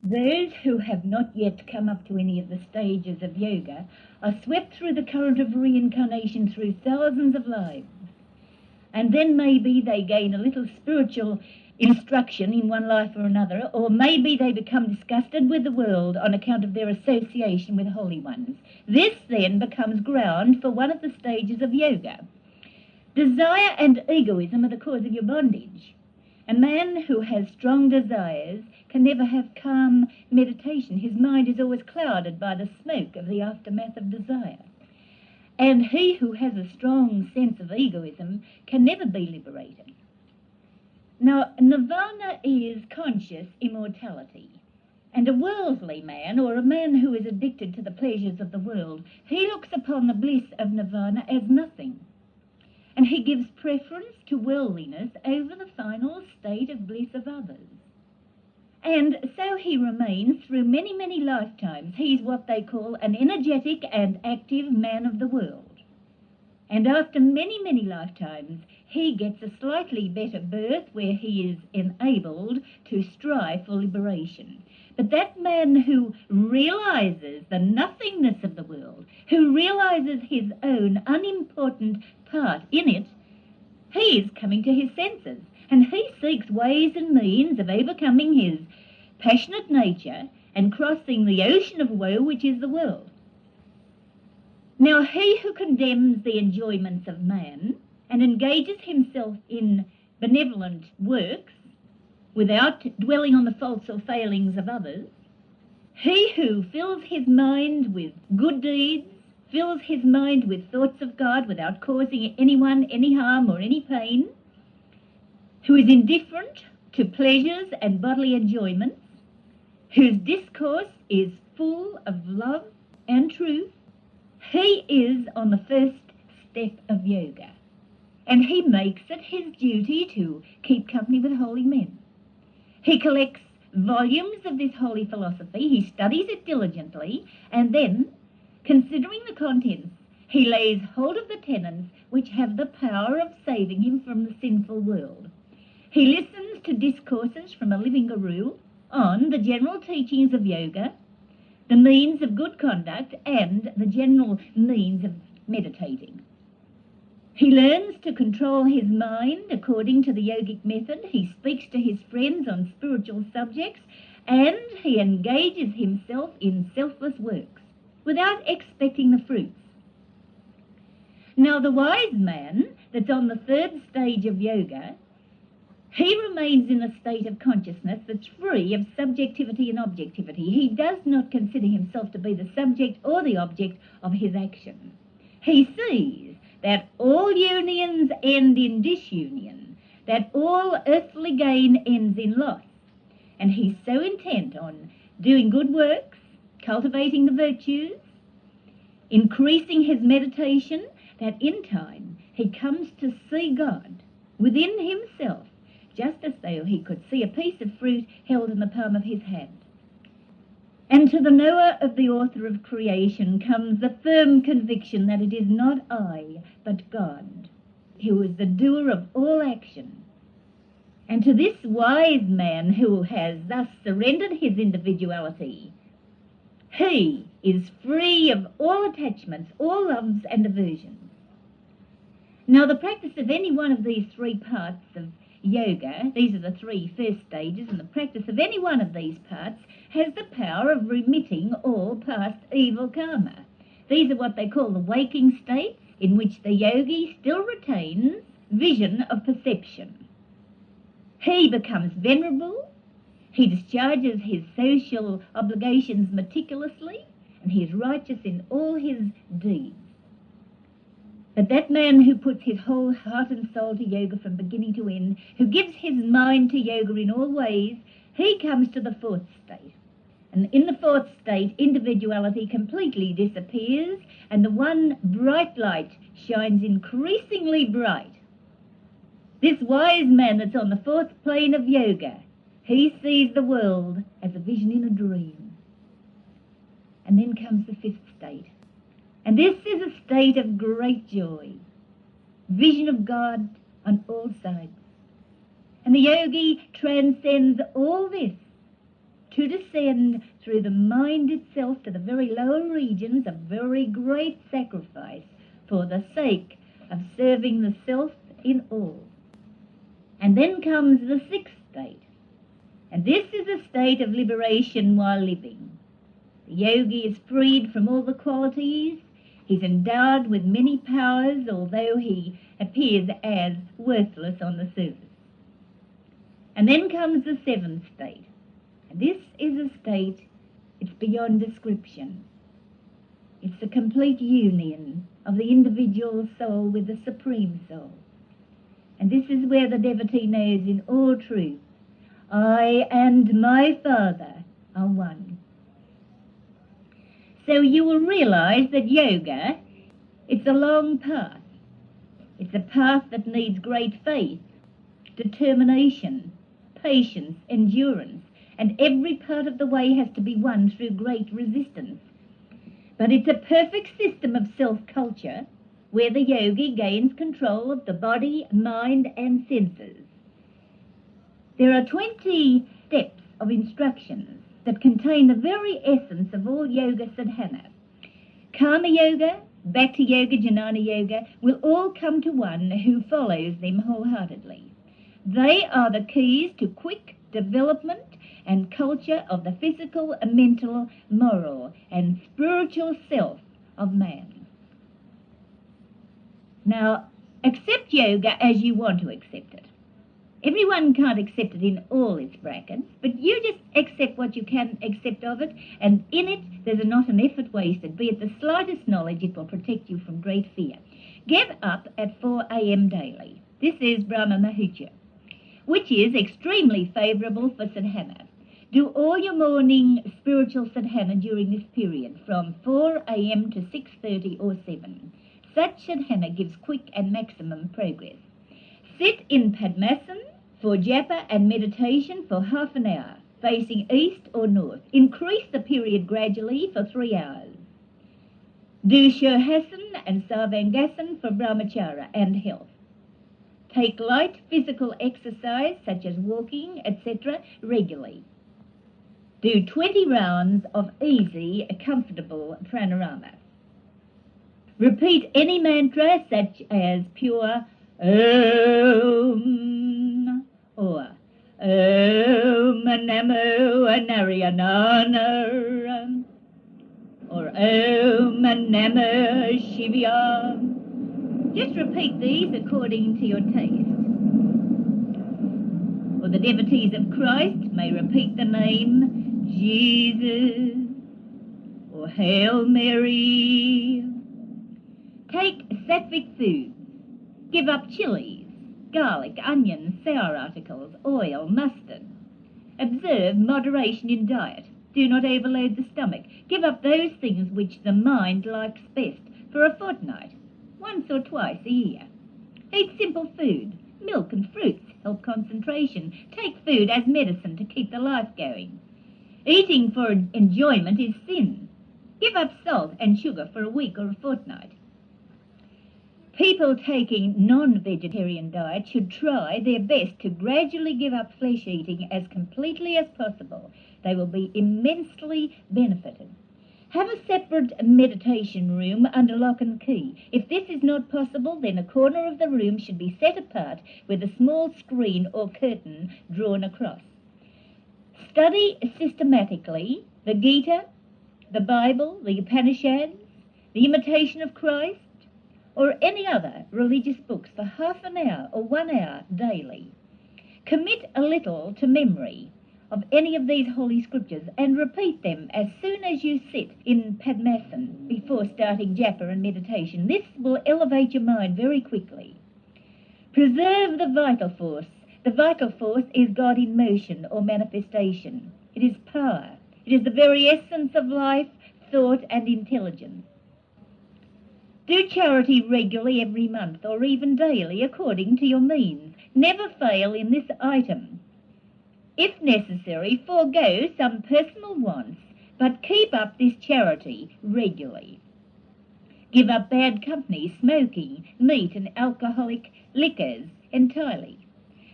Those who have not yet come up to any of the stages of yoga are swept through the current of reincarnation through thousands of lives. And then maybe they gain a little spiritual instruction in one life or another, or maybe they become disgusted with the world on account of their association with holy ones. This then becomes ground for one of the stages of yoga. Desire and egoism are the cause of your bondage. A man who has strong desires can never have calm meditation. His mind is always clouded by the smoke of the aftermath of desire. And he who has a strong sense of egoism can never be liberated. Now, nirvana is conscious immortality. And a worldly man, or a man who is addicted to the pleasures of the world, he looks upon the bliss of nirvana as nothing. And he gives preference to worldliness over the final state of bliss of others. And so he remains through many, many lifetimes. He's what they call an energetic and active man of the world. And after many, many lifetimes, he gets a slightly better birth where he is enabled to strive for liberation. But that man who realizes the nothingness of the world, who realizes his own unimportant part in it, he is coming to his senses, and he seeks ways and means of overcoming his passionate nature and crossing the ocean of woe which is the world. Now, he who condemns the enjoyments of man and engages himself in benevolent works without dwelling on the faults or failings of others, he who fills his mind with good deeds, fills his mind with thoughts of God without causing anyone any harm or any pain, who is indifferent to pleasures and bodily enjoyments, whose discourse is full of love and truth, he is on the first step of yoga, and he makes it his duty to keep company with holy men. He collects volumes of this holy philosophy, he studies it diligently, and then, considering the contents, he lays hold of the tenets which have the power of saving him from the sinful world. He listens to discourses from a living guru on the general teachings of yoga, the means of good conduct, and the general means of meditating. He learns to control his mind according to the yogic method. He speaks to his friends on spiritual subjects, and he engages himself in selfless works without expecting the fruits. Now, the wise man that's on the third stage of yoga, he remains in a state of consciousness that's free of subjectivity and objectivity. He does not consider himself to be the subject or the object of his action. He sees that all unions end in disunion, that all earthly gain ends in loss. And he's so intent on doing good works, cultivating the virtues, increasing his meditation, that in time he comes to see God within himself, just as though he could see a piece of fruit held in the palm of his hand. And to the knower of the author of creation comes the firm conviction that it is not I, but God, who is the doer of all action. And to this wise man who has thus surrendered his individuality, he is free of all attachments, all loves and aversions. Now, the practice of any one of these three parts of yoga, these are the three first stages, and the practice of any one of these parts has the power of remitting all past evil karma. These are what they call the waking states, in which the yogi still retains vision of perception. He becomes venerable, he discharges his social obligations meticulously, and he is righteous in all his deeds. But that man who puts his whole heart and soul to yoga from beginning to end, who gives his mind to yoga in all ways, he comes to the fourth state. And in the fourth state, individuality completely disappears, and the one bright light shines increasingly bright. This wise man that's on the fourth plane of yoga, he sees the world as a vision in a dream. And then comes the fifth state. And this is a state of great joy, vision of God on all sides. And the yogi transcends all this to descend through the mind itself to the very lower regions of very great sacrifice for the sake of serving the self in all. And then comes the sixth state, and this is a state of liberation while living. The yogi is freed from all the qualities. He's endowed with many powers, although he appears as worthless on the surface. And then comes the seventh state. And this is a state, it's beyond description. It's the complete union of the individual soul with the Supreme Soul. And this is where the devotee knows in all truth, I and my Father are one. So you will realize that yoga, it's a long path. It's a path that needs great faith, determination, patience, endurance, and every part of the way has to be won through great resistance. But it's a perfect system of self-culture where the yogi gains control of the body, mind, and senses. There are 20 steps of instructions that contain the very essence of all yoga sadhana. Karma yoga, bhakti yoga, jnana yoga will all come to one who follows them wholeheartedly. They are the keys to quick development and culture of the physical, mental, moral, and spiritual self of man. Now, accept yoga as you want to accept it. Everyone can't accept it in all its brackets, but you just accept what you can accept of it, and in it there's not an effort wasted. Be it the slightest knowledge, it will protect you from great fear. Get up at 4 a.m. daily. This is Brahma Muhurta, which is extremely favourable for sadhana. Do all your morning spiritual sadhana during this period from 4 a.m. to 6:30 or 7. Such sadhana gives quick and maximum progress. Sit in Padmasana for japa and meditation for half an hour, facing east or north. Increase the period gradually for 3 hours. Do Shurhasana and Sarvangasana for brahmacharya and health. Take light physical exercise such as walking, etc. regularly. Do 20 rounds of easy, comfortable pranarama. Repeat any mantra such as pure Om or Om Namo Narayanana or Om Namo Shivaya. Just repeat these according to your taste. Or the devotees of Christ may repeat the name Jesus or Hail Mary. Take sattvic foods. Give up chilies, garlic, onions, sour articles, oil, mustard. Observe moderation in diet. Do not overload the stomach. Give up those things which the mind likes best for a fortnight, once or twice a year. Eat simple food. Milk and fruits help concentration. Take food as medicine to keep the life going. Eating for enjoyment is sin. Give up salt and sugar for a week or a fortnight. People taking non-vegetarian diet should try their best to gradually give up flesh eating as completely as possible. They will be immensely benefited. Have a separate meditation room under lock and key. If this is not possible, then a corner of the room should be set apart with a small screen or curtain drawn across. Study systematically the Gita, the Bible, the Upanishads, the Imitation of Christ, or any other religious books for half an hour or 1 hour daily. Commit a little to memory of any of these holy scriptures and repeat them as soon as you sit in Padmasana before starting japa and meditation. This will elevate your mind very quickly. Preserve the vital force. The vital force is God in motion or manifestation. It is power. It is the very essence of life, thought, and intelligence. Do charity regularly every month or even daily according to your means. Never fail in this item. If necessary, forego some personal wants, but keep up this charity regularly. Give up bad company, smoking, meat and alcoholic liquors entirely.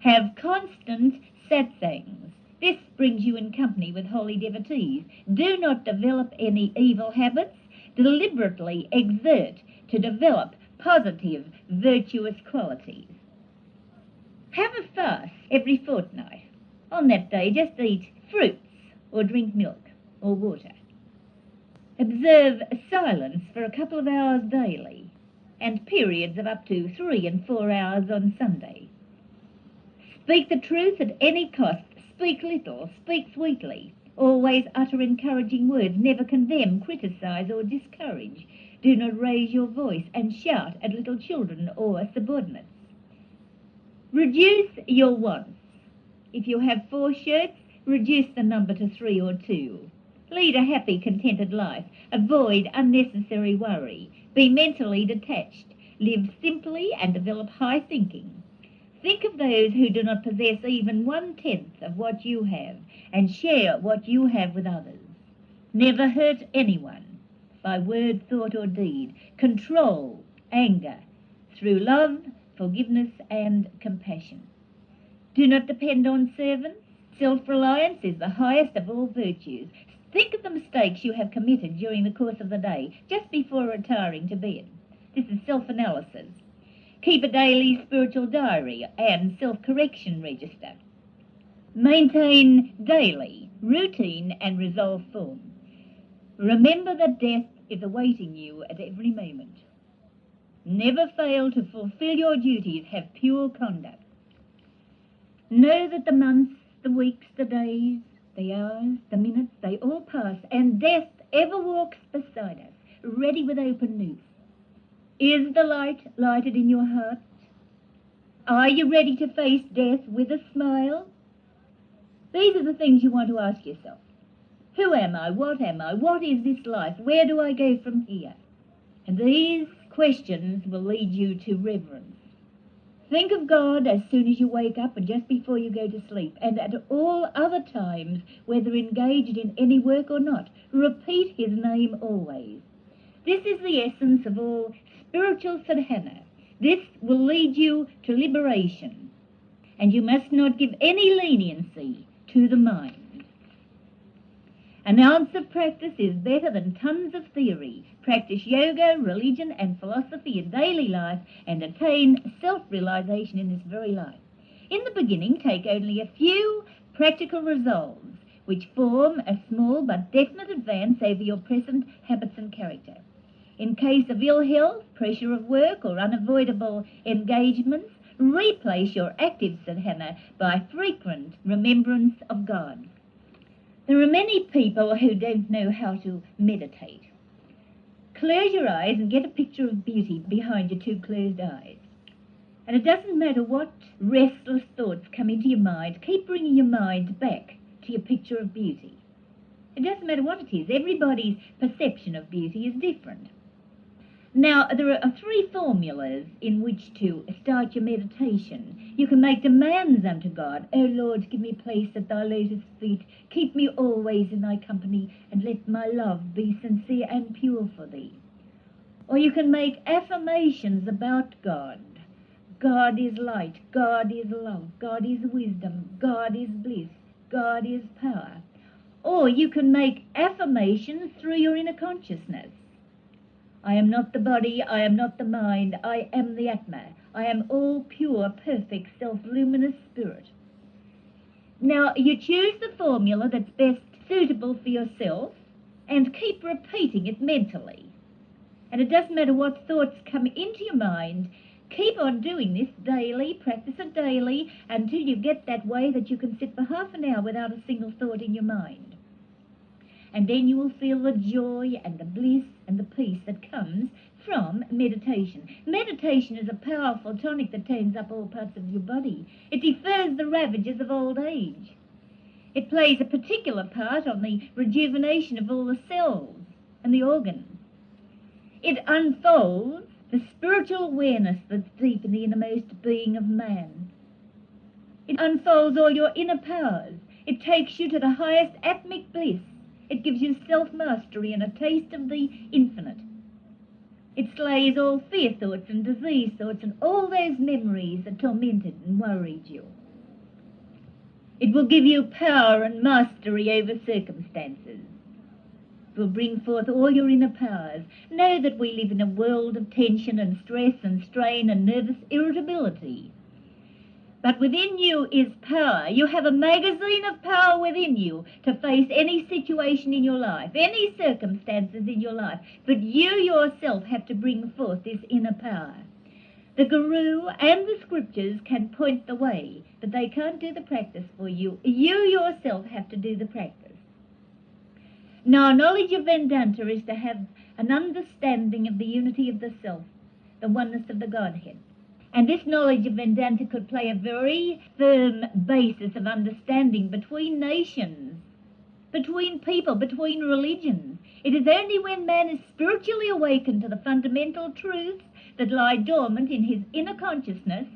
Have constant satsangs. This brings you in company with holy devotees. Do not develop any evil habits. Deliberately exert to develop positive, virtuous qualities. Have a fast every fortnight. On that day, just eat fruits or drink milk or water. Observe silence for a couple of hours daily, and periods of up to 3 and 4 hours on Sunday. Speak the truth at any cost. Speak little, speak sweetly. Always utter encouraging words. Never condemn, criticize, or discourage. Do not raise your voice and shout at little children or subordinates. Reduce your wants. If you have 4 shirts, reduce the number to 3 or 2. Lead a happy, contented life. Avoid unnecessary worry. Be mentally detached. Live simply and develop high thinking. Think of those who do not possess even 1/10 of what you have, and share what you have with others. Never hurt anyone by word, thought, or deed. Control anger through love, forgiveness, and compassion. Do not depend on servants. Self-reliance is the highest of all virtues. Think of the mistakes you have committed during the course of the day, just before retiring to bed. This is self-analysis. Keep a daily spiritual diary and self-correction register. Maintain daily routine and resolve form. Remember that death is awaiting you at every moment. Never fail to fulfill your duties. Have pure conduct. Know that the months, the weeks, the days, the hours, the minutes, they all pass, and death ever walks beside us, ready with open noose. Is the light lighted in your heart? Are you ready to face death with a smile? These are the things you want to ask yourself. Who am I? What am I? What is this life? Where do I go from here? And these questions will lead you to reverence. Think of God as soon as you wake up and just before you go to sleep, and at all other times, whether engaged in any work or not. Repeat his name always. This is the essence of all spiritual sadhana. This will lead you to liberation, and you must not give any leniency to the mind. An ounce of practice is better than tons of theory. Practice yoga, religion, and philosophy in daily life, and attain self-realization in this very life. In the beginning, take only a few practical resolves, which form a small but definite advance over your present habits and character. In case of ill health, pressure of work, or unavoidable engagements, replace your active sadhana by frequent remembrance of God. There are many people who don't know how to meditate. Close your eyes and get a picture of beauty behind your 2 closed eyes. And it doesn't matter what restless thoughts come into your mind, keep bringing your mind back to your picture of beauty. It doesn't matter what it is. Everybody's perception of beauty is different. Now, there are 3 formulas in which to start your meditation. You can make demands unto God. O Lord, give me place at thy lotus feet. Keep me always in thy company, and let my love be sincere and pure for thee. Or you can make affirmations about God. God is light. God is love. God is wisdom. God is bliss. God is power. Or you can make affirmations through your inner consciousness. I am not the body, I am not the mind, I am the Atma. I am all pure, perfect, self-luminous spirit. Now, you choose the formula that's best suitable for yourself and keep repeating it mentally. And it doesn't matter what thoughts come into your mind, keep on doing this daily, practice it daily, until you get that way that you can sit for half an hour without a single thought in your mind. And then you will feel the joy and the bliss and the peace that comes from meditation. Meditation is a powerful tonic that tones up all parts of your body. It defers the ravages of old age. It plays a particular part on the rejuvenation of all the cells and the organs. It unfolds the spiritual awareness that's deep in the innermost being of man. It unfolds all your inner powers. It takes you to the highest atmic bliss. It gives you self-mastery and a taste of the infinite. It slays all fear thoughts and disease thoughts and all those memories that tormented and worried you. It will give you power and mastery over circumstances. It will bring forth all your inner powers. Know that we live in a world of tension and stress and strain and nervous irritability. But within you is power. You have a magazine of power within you to face any situation in your life, any circumstances in your life. But you yourself have to bring forth this inner power. The Guru and the scriptures can point the way, but they can't do the practice for you. You yourself have to do the practice. Now, knowledge of Vedanta is to have an understanding of the unity of the self, the oneness of the Godhead. And this knowledge of Vedanta could play a very firm basis of understanding between nations, between people, between religions. It is only when man is spiritually awakened to the fundamental truths that lie dormant in his inner consciousness,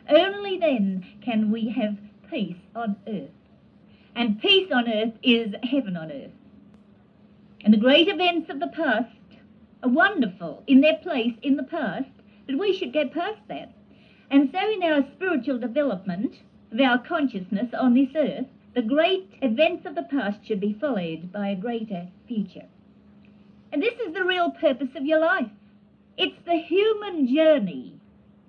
only then can we have peace on earth. And peace on earth is heaven on earth. And the great events of the past are wonderful in their place in the past, but we should get past that. And so in our spiritual development of our consciousness on this earth, the great events of the past should be followed by a greater future. And this is the real purpose of your life. It's the human journey.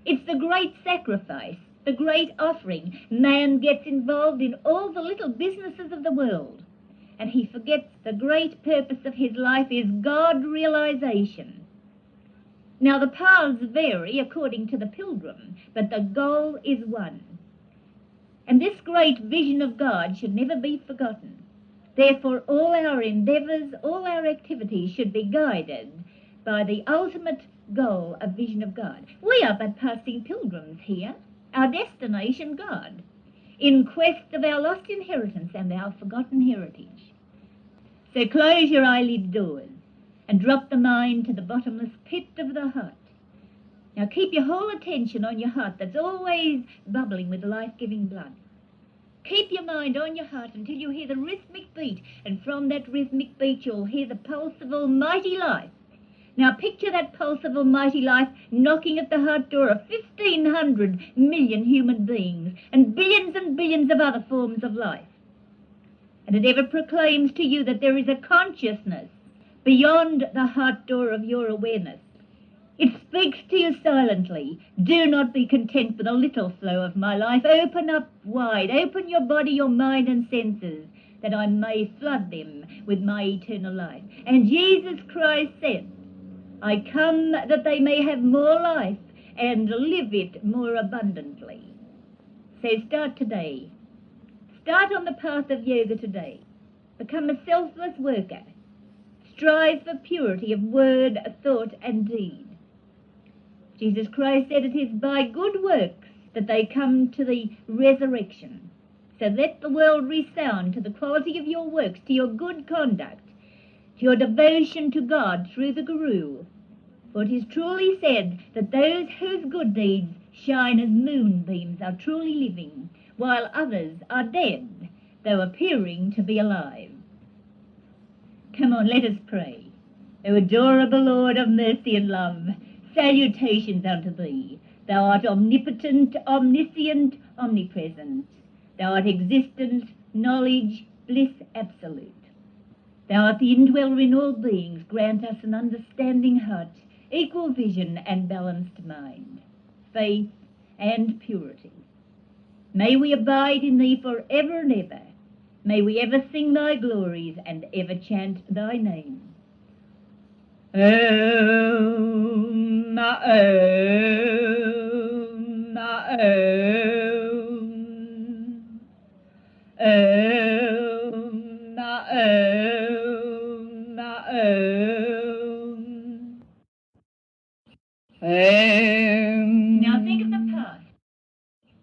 It's the great sacrifice, the great offering. Man gets involved in all the little businesses of the world, and he forgets the great purpose of his life is God realization. Now the paths vary according to the pilgrim, but the goal is one. And this great vision of God should never be forgotten. Therefore all our endeavours, all our activities should be guided by the ultimate goal of vision of God. We are but passing pilgrims here, our destination God, in quest of our lost inheritance and our forgotten heritage. So close your eyelid doors and drop the mind to the bottomless pit of the heart. Now keep your whole attention on your heart that's always bubbling with life-giving blood. Keep your mind on your heart until you hear the rhythmic beat, and from that rhythmic beat you'll hear the pulse of almighty life. Now picture that pulse of almighty life knocking at the heart door of 1,500 million human beings and billions of other forms of life. And it ever proclaims to you that there is a consciousness beyond the heart door of your awareness. It speaks to you silently. Do not be content with a little flow of my life. Open up wide. Open your body, your mind and senses, that I may flood them with my eternal life. And Jesus Christ said, I come that they may have more life and live it more abundantly. So start today. Start on the path of yoga today. Become a selfless worker. Strive for purity of word, thought and deed. Jesus Christ said it is by good works that they come to the resurrection. So let the world resound to the quality of your works, to your good conduct, to your devotion to God through the Guru. For it is truly said that those whose good deeds shine as moonbeams are truly living, while others are dead, though appearing to be alive. Come on, let us pray. O adorable Lord of mercy and love, salutations unto thee. Thou art omnipotent, omniscient, omnipresent. Thou art existence, knowledge, bliss absolute. Thou art the indweller in all beings. Grant us an understanding heart, equal vision and balanced mind, faith and purity. May we abide in thee for ever and ever. May we ever sing thy glories and ever chant thy name. Om, Om, Om, Om, Om. Now think of the past.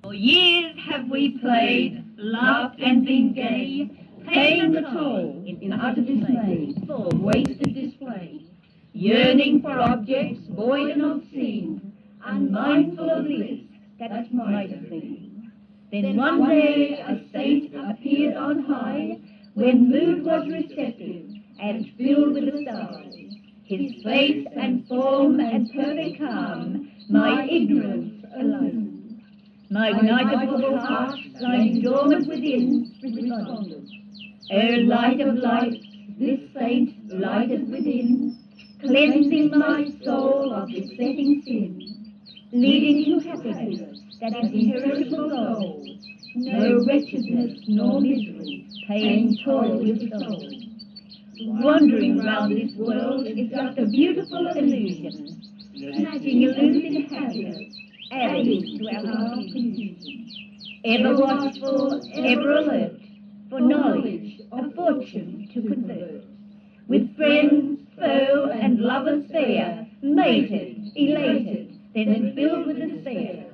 For years have we played, laughed and been gay, paying the toll in utter dismay for wasted display, yearning for objects void and obscene, unmindful of bliss that might have been. Then one day a saint appeared on high, when mood was receptive and filled with the stars. His face and form and perfect calm, my ignorance alone. My ignitable heart, lying dormant within, responded. O light of light, this saint lighted within, cleansing my soul of besetting sin, leading to happiness, that imperishable goal, no wretchedness nor misery, pain, toil with soul. Wandering round this world is just a beautiful illusion, snatching elusive happiness, adding to our heart's confusion. Ever watchful, ever alert, for knowledge, a fortune to convert. With friends, foe, and lovers fair, mated, elated, then filled with despair.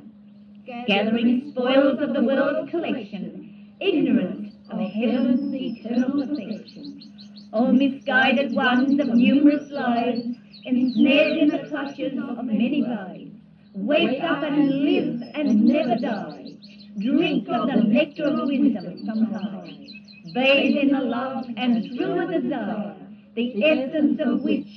Gathering spoils of the world's collection, ignorant of heaven's eternal affection. All misguided ones of numerous lives, ensnared in the clutches of many lives. Wake up and live and never die. Drink of the nectar of wisdom from high. Bathe in the love and thrill of desire, the essence of which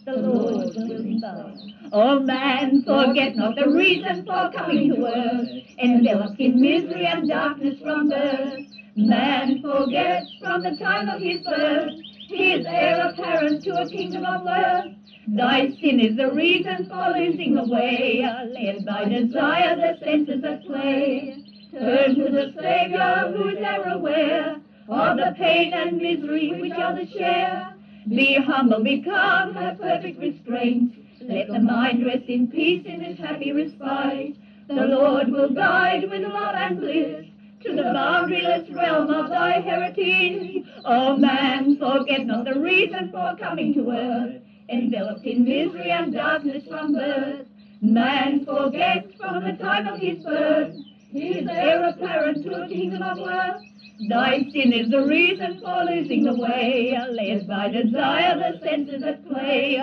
the Lord will inspire. Oh man, forget not the reason for coming to earth, enveloped in misery and darkness from birth. Man forgets from the time of his birth, his heir apparent to a kingdom of worth. Thy sin is the reason for losing the way, led by desire the senses at play. Turn to the Saviour who is ever aware of the pain and misery which others share. Be humble, become a perfect restraint. Let the mind rest in peace in its happy respite. The Lord will guide with love and bliss to the boundaryless realm of thy heritage. O man, forget not the reason for coming to earth, enveloped in misery and darkness from birth. Man forgets from the time of his birth, his heir apparent to a kingdom of worth. Thy sin is the reason for losing the way, led by desire the senses at play.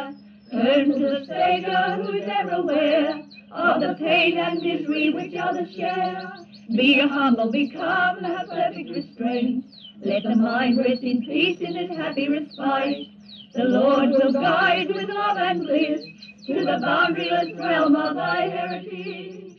Turn to the Saviour who is ever aware of the pain and misery which others share. Be humble, become a perfect restraint. Let the mind rest in peace in its happy respite. The Lord will guide with love and bliss to the boundaryless realm of thy heritage.